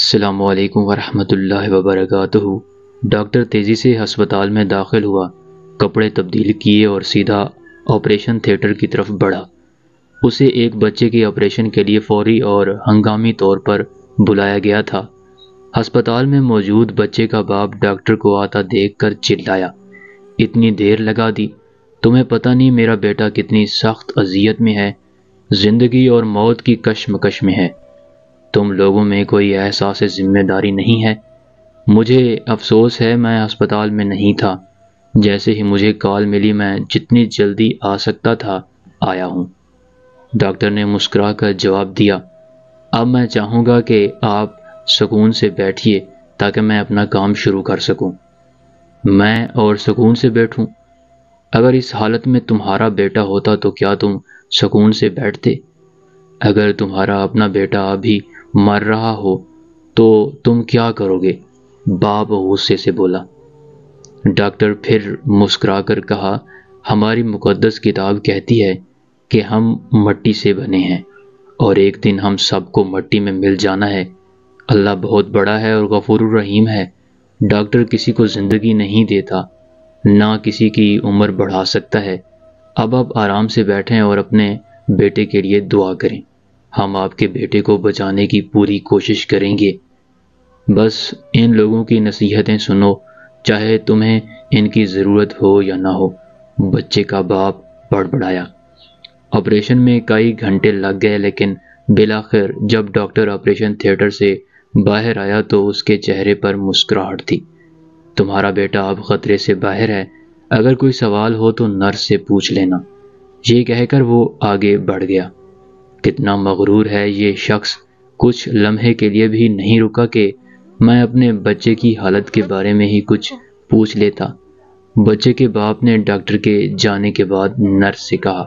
السلام علیکم ورحمۃ اللہ وبرکاتہ۔ ڈاکٹر تیزی سے ہسپتال میں داخل ہوا، کپڑے تبدیل کیے اور سیدھا آپریشن تھیٹر کی طرف بڑھا۔ اسے ایک بچے کے آپریشن کے لیے فوری اور ہنگامی طور پر بلایا گیا تھا۔ ہسپتال میں موجود بچے کا باپ ڈاکٹر کو آتا دیکھ کر چلایا، اتنی دیر لگا دی؟ تمہیں پتہ نہیں میرا بیٹا کتنی سخت اذیت میں ہے، زندگی اور موت کی کشمکش میں ہے۔ تم لوگوں میں کوئی احساس ذمہ داری نہیں ہے؟ مجھے افسوس ہے میں ہسپتال میں نہیں تھا، جیسے ہی مجھے کال ملی میں جتنی جلدی آ سکتا تھا آیا ہوں۔ ڈاکٹر نے مسکرا کر جواب دیا، اب میں چاہوں گا کہ آپ سکون سے بیٹھیے تاکہ میں اپنا کام شروع کر سکوں۔ میں اور سکون سے بیٹھوں؟ اگر اس حالت میں تمہارا بیٹا ہوتا تو کیا تم سکون سے بیٹھتے؟ اگر تمہارا اپنا بیٹا ابھی مر رہا ہو تو تم کیا کرو گے؟ باپ غصے سے بولا۔ ڈاکٹر پھر مسکرا کر کہا، ہماری مقدس کتاب کہتی ہے کہ ہم مٹی سے بنے ہیں اور ایک دن ہم سب کو مٹی میں مل جانا ہے۔ اللہ بہت بڑا ہے اور غفور الرحیم ہے۔ ڈاکٹر کسی کو زندگی نہیں دیتا، نہ کسی کی عمر بڑھا سکتا ہے۔ اب آپ آرام سے بیٹھیں اور اپنے بیٹے کے لیے دعا کریں۔ ہم آپ کے بیٹے کو بچانے کی پوری کوشش کریں گے۔ بس ان لوگوں کی نصیحتیں سنو، چاہے تمہیں ان کی ضرورت ہو یا نہ ہو، بچے کا باپ بڑبڑایا۔ آپریشن میں کئی گھنٹے لگ گئے، لیکن بالآخر جب ڈاکٹر آپریشن تھیٹر سے باہر آیا تو اس کے چہرے پر مسکراہٹ تھی۔ تمہارا بیٹا اب خطرے سے باہر ہے، اگر کوئی سوال ہو تو نرس سے پوچھ لینا۔ یہ کہہ کر وہ آگے بڑھ گیا۔ کتنا مغرور ہے یہ شخص، کچھ لمحے کے لیے بھی نہیں رکا کہ میں اپنے بچے کی حالت کے بارے میں ہی کچھ پوچھ لیتا۔ بچے کے باپ نے ڈاکٹر کے جانے کے بعد نرس سے کہا۔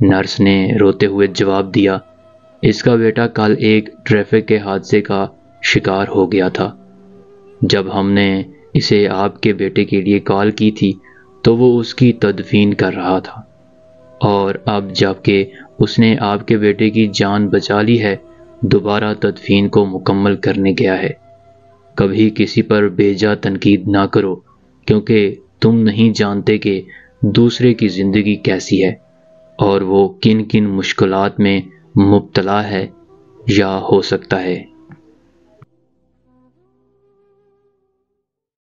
نرس نے روتے ہوئے جواب دیا، اس کا بیٹا کل ایک ٹریفک کے حادثے کا شکار ہو گیا تھا۔ جب ہم نے اسے آپ کے بیٹے کے لیے کال کی تھی تو وہ اس کی تدفین کر رہا تھا، اور اب جب کہ اس نے آپ کے بیٹے کی جان بچا لی ہے، دوبارہ تدفین کو مکمل کرنے گیا ہے۔ کبھی کسی پر بیجا تنقید نہ کرو، کیونکہ تم نہیں جانتے کہ دوسرے کی زندگی کیسی ہے اور وہ کن کن مشکلات میں مبتلا ہے یا ہو سکتا ہے۔